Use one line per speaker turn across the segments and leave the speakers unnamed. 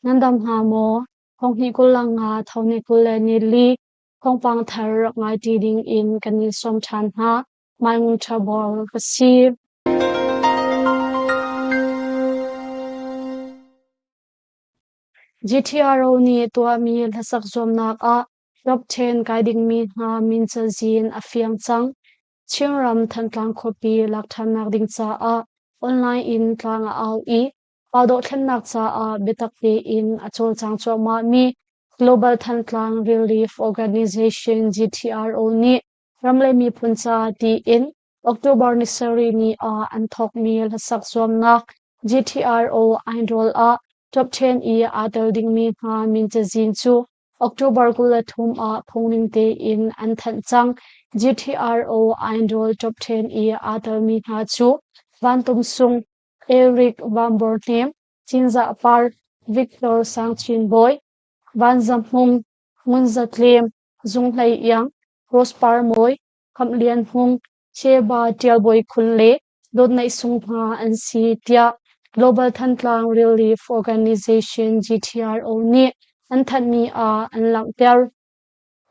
nandam ha mo khong hi kulanga thawni kule ni li khong pang thar ngai ti ding in kanin som than ha mai ngung thabor kasi GTRO ni tua mi lasak zomnak a top 10 guiding mi ha min cha zin a fiang chang chingram thantlang khopi lakthanak ding cha a online in tlang au I pado thlannak cha a betakti in achol chang choma mi Global Thantlang Relief Organization GTRO ni ramle mi puncha ti in October ni sari ni a anthok mi lasak zomnak GTRO ainrol a top 10 I adal ding mi ha min cha zin chu October kula thum a phongning te in an than chang GTRO Idol Top 10 I adal mi ha chu Vantum Sung Eric Van Bornem Chinza Par Victor Sangchin Boy Van Zamhung Munza Tlem Zinglei Yang Rospar Moy Kamlian Hung Cheba Tialboy Kunle Dodnai Sungha and Si Tia Global Thantlang Relief Organization GTRO ni an than mi a an lang ter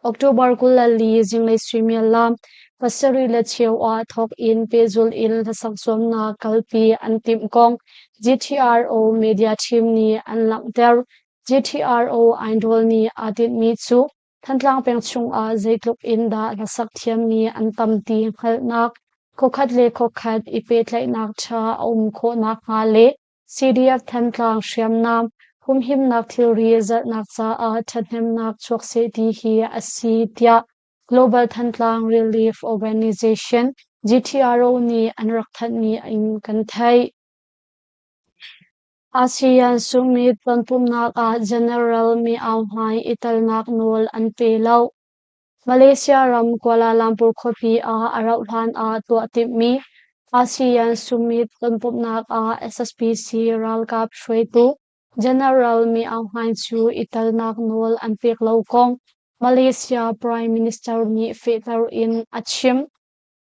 October kulali Zinglei Thawngchimnak pasari la cheu a thok in pezul il thasaksom na kalpi antim kong GTRO media team ni an lang ter GTRO idol ni adit mi chu thantlang peng chung a zeitluk in da lasak thiam ni an tamti khalnak kokhat le kokhat ipe tlai nak tha kho nak nga le CDF thantlang shriamnam him nak thil riza nak cha a thathem nak chok se ti hi asi tia Global Thantlang Relief Organization GTRO ni anrak that ni in kan thai ASEAN Summit panpumnak a General mi au hai italnak nol an pelau Malaysia ram Kuala Lumpur khopi a arauthan a tua tip mi ASEAN Summit panpumnak a SSPC ral kap shwaitu General mi ang hain chu italnak nol an pek lo kong Malaysia Prime Minister ni fetar in achim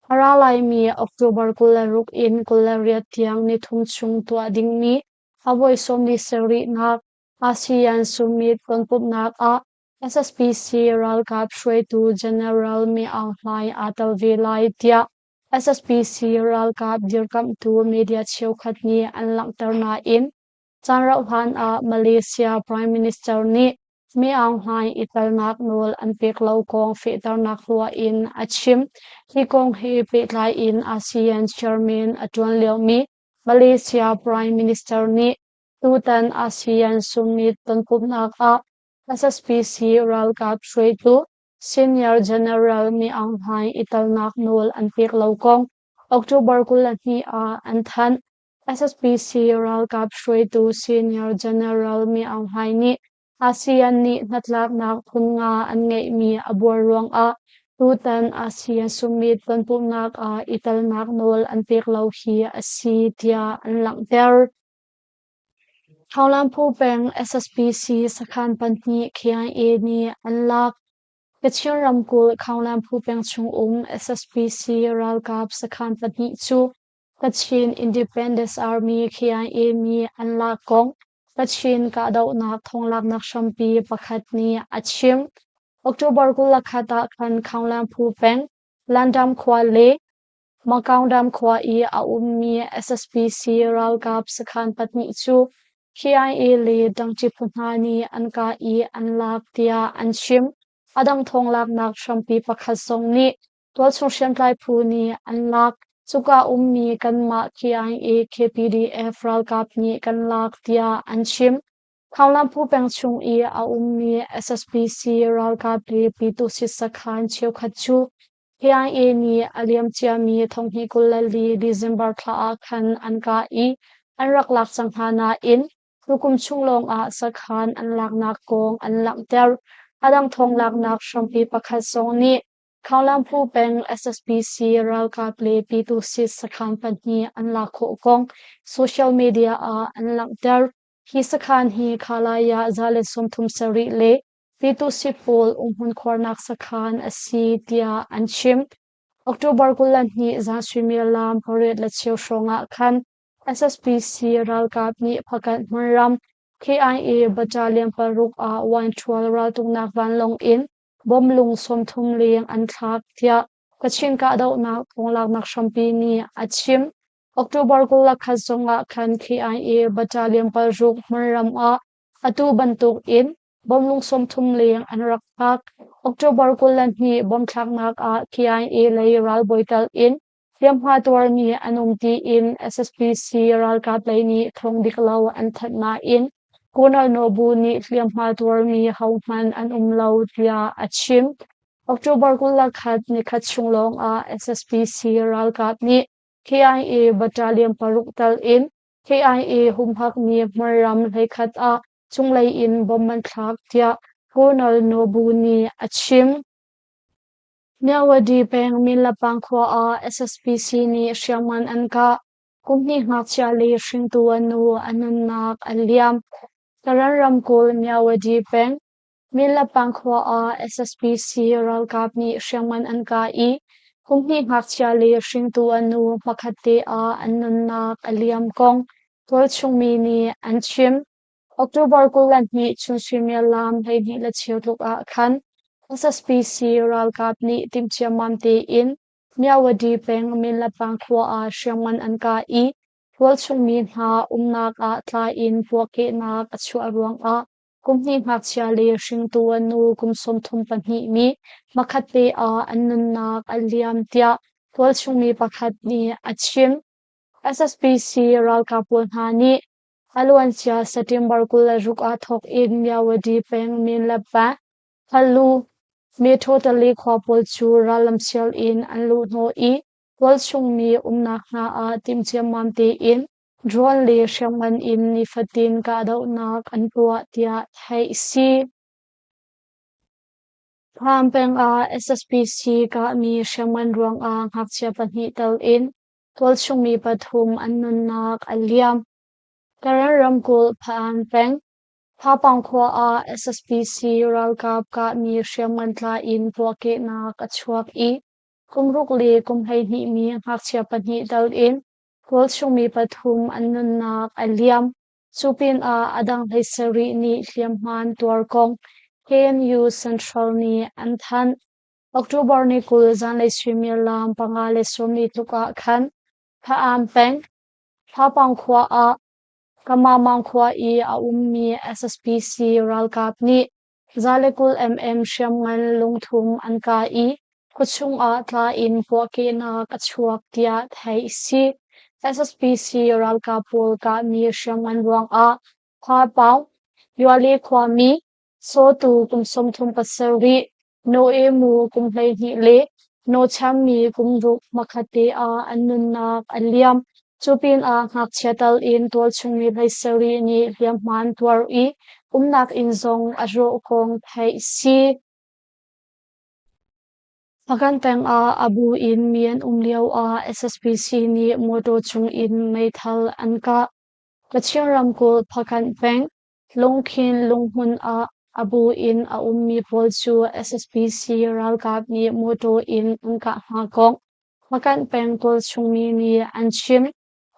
haralai mi October kularuk in kularia tiang ni thum chung tua ding mi avoi som ni seri nak ASEAN Summit konpup nak a SSPC ral kap shwe tu General mi ang hai atal velai tia SSPC ral kap dirkam tu media cheu khat ni an lang tarna in Chanrau Han a Malaysia Prime Minister ni mi ang hai italnak nol an pek lo kong fetarnak hua in achim hi kong hi petlai in ASEAN Chairman Atuan Leo mi Malaysia Prime Minister ni tutan ASEAN Summit tanpumnak a SSPC ral kap shwe tu Senior General mi ang hai italnak nol an pek lo kong October kulan hi a an than SSPC ral kap shwe tu Senior General mi ang hai ni ASEAN ni natlak nak thun nga an ngei mi abor ruang a tutan ASEAN Summit panpumnak a italnak nol an pek lo hi asi tia an lang ter Thaulampu peng SSPC sakhan panni KIA ni an lak Kachin ramkul Thaulampu peng chung SSPC ral kap sakhan panni chu Kachin Independence Army KIA mi an lak kong Kachin ka daw nak thonglak nak shampi pakhat ni achim October kula khata khan Thaulampu peng landam khwa le Makaungdam khwa I a mi SSPC ral kap sakhan patni chu KIA le dangchi phunhani anka I anlak tia anchim adang thonglak nak shampi pakhat song ni tol chung shamtlai phu ni anlak chuka mi kanma KIA KPDF ral kap ni kanlak tia anchim Thaulampu peng chung I a mi SSPC ral kap le pitu sisakhan cheu khachu KIA ni aliam chia mi thonghi kulali December thla khan anka I anrak lak changhana in Lukum chunglong a sakhan an lak nak kong an lak ter adang thong lak nak shampi pakhat song ni Thaulampu peng SSPC ral kap le P26 sakhan panni an lak kho kong social media a an lak ter hi sakhan hi khalaya zale somthum sari le P26 pol hun khornak sakhan asi tia anchim October kulan hi za swimilam paret la cheu shonga khan SSPC ral kap ni phakat manram KIA Battalion Paruk a 112 ral tungnak van long in bom lung som thum liang an thak tia kachin ka do na ponglak nak shampi ni achim October kula khazonga khan KIA Battalion Paruk maram a atu bantuk in bom lung som thum liang an rakpak October kula ni bom thak nak a KIA lei ral boital in Tiam Hatwar ni anumti in SSPC ral kaplay ni thong diklaw an thatna in Kunal Nobu ni Tiam Hatwar ni hauman an umlaw tia achim October kula khat ni khatchunglong a SSPC ral kap ni KIA Battalion Paruk tal in KIA humhak ni maram lekhat a chunglei in bomman thak tia Kunal Nobu ni achim Nyawadi peng mila pangkwa a SSPC ni Syaman anka kumni ngakcha le shingtu anu ananak aliam Kararam kul nyawadi peng mila pangkwa a SSPC ral kapni Syaman anka I kumni ngakcha le shingtu anu makate a ananak aliam kong tol chungmi ni anchim October kulan ni chungshimya lam leini la chiotuk a khan SSPC ral kapni timchia mamte in Nyawadi peng mila pangkwa a Syaman anka I tol chungmi ha umnak a tla in puake nak achu arwang a kumni ngakcha le shingtu anu kumsom thum panhi mi makate a ananak aliam tia tol chungmi pakhat ni achim SSPC ral kapul hani Alwancha September kula ruka thok in Nyawadi peng min lapa halu me totally khwapol chu ralam sial in anlu no I wal chung mi umnak na a timchiam mamte in drone le shaman in ni fatin ka dau nak an tua tia thai si peng a SSPC ka mi shaman ruang a ngakchia panhi tal in wal chung mi pathum annun nak aliam Kararam kul peng Thapang khwa a SSPC ral kap ka mi Syaman tla in puake nak achuak I kumruk le kumhei ni mi ngakchia panhi dal in kul chung mi pathum annun nak aliam chupin a adang leisari ni hliamman tuarkong KNU Central ni anthan October ni kul zan leisrimia lam pangale somni tuka khan peng Thapang khwa a Kamamang khwa I a ummi SSPC ral kapni Zalekul Syaman lungthum anka I kuchung a tla in puake na kachuak tia thai si SSPC ral kapul ka mi Syaman ruang a pha pau yuali khwa mi so tu kumsom thum pasari no emu kumhlei ni le no cham mi kumruk makhate a anunnak aliam Chupin a ngakchiatal in tol chungmi leisari ni liamman tuar I umnak in zong aro kong thai si Paganteng a abu in mian umliaw a SSPC ni moto chung in meithal anka Kachingram ko paganteng longkin longhun a abu in a ummi polchu SSPC ralkap ni moto in anka hakong Paganteng tol chungmi ni anchim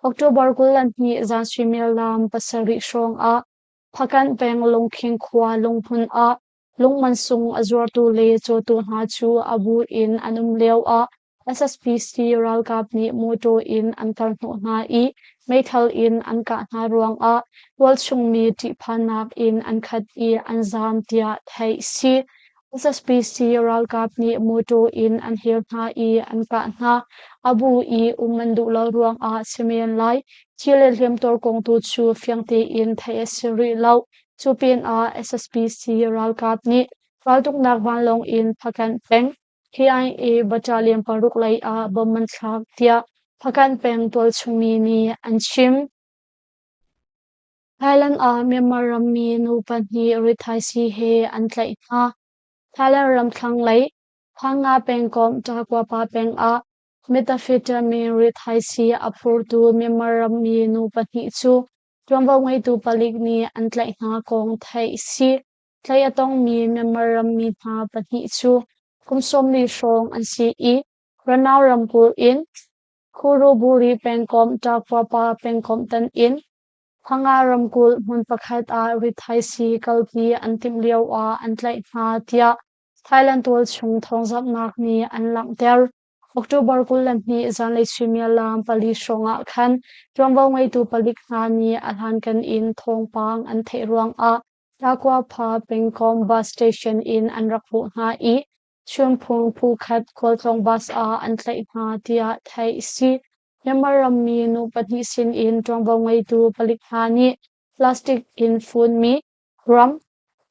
October kulan ni zanshimil lam pasari shong a Pakan peng longking khwa longhun a longmansung azwartu le chotu ha chu abu in anum leo a SSPC ral kap ni moto in antar no na I meithal in anka na ruang a wal chung mi ti phanak in ankhat I anzam tia thai si SSPC ral kap ni moto in anhir na I anka na abu I umandu la ruang a simen lai chile lem tor kong tu chu fyangte in thai siri lau chupin a SSPC ral kap ni raltuk nak van long in phakan peng KIA Battalion Paruk lai a bomman thak tia phakan peng tol chungmi ni anchim Thailand a Myanmar rammi nu panhi rithai si he antlai na Thailand ram thlang lai phanga peng kom takwa pa peng a methamphetamine rithai si apur tu Myanmar rammi nu panhi chu Tuamwa ngai tu palik ni antlai na kong thai si Tlai atong mi Myanmar rammi na panhi chu kumsom ni shong an si I Ranau Rampur in Kuruburi pengkom takwa pa pengkom tan in Hangaram kul mun pakhat a rithai si kalpi antim liao a an tlai hna tia Thailand tol chung thongzap nak ni an lang der October kul lan ni Zinglei Thawngchimnak pali shonga khan tongbo ngai tu palik hna ni alhan kan in thongpang an thei ruang a takwa pha pengkom bus station in an rakhu hna I chunphung phukhat kolthong bus a an tlai hna tia thai si Yamaram mi nu pati sin in tongbo ngai tu palik hna ni plastic in phun mi ram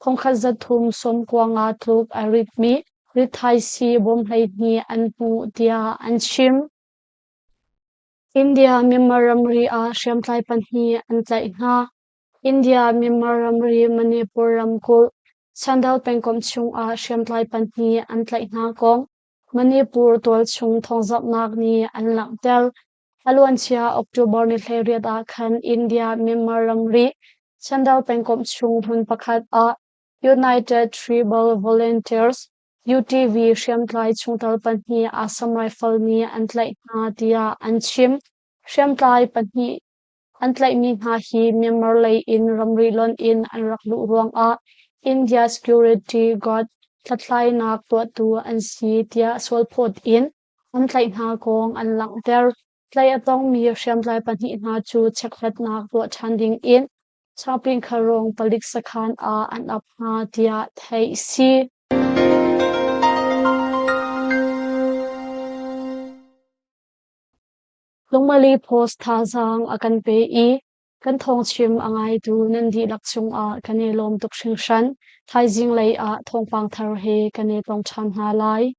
khongkhat thum som kwanga tluk arit mi rithai si bom hlei ni an hu tia an chim India Myanmar ri a shamtlai panhi an tlai hna India Myanmar ri Manipur ramkul Sandal pengkom chung a shamtlai panhi an tlai hna kong Manipur tol chung thongzap nak ni an lang tel Alwan chia October ni hleriat a khan India Myanmar ri Sandal pengkom chung hun pakhat a United Tribal Volunteers UTV shamtlai chungtal panhi Assam Rifle ni an tlai hna tia an chim shamtlai panhi an tlai mi hna hi Myanmar lei in ramri lon in an raklu ruang a India Security Guard tlatlai nak to tu an si tia solpot in an tlai hna kong an lang der tlai atong mi shamtlai panhi hna chu cheklat nak to thanding in Chapin Karong Palik Sakhan a an ap hna tia thai si Lungmali post thazang akan pe I kan thongchim angai tu nandi lakchung a kane lom tuk hringshan Thai Zinglei a thongpang thar he kane tong chan ha lai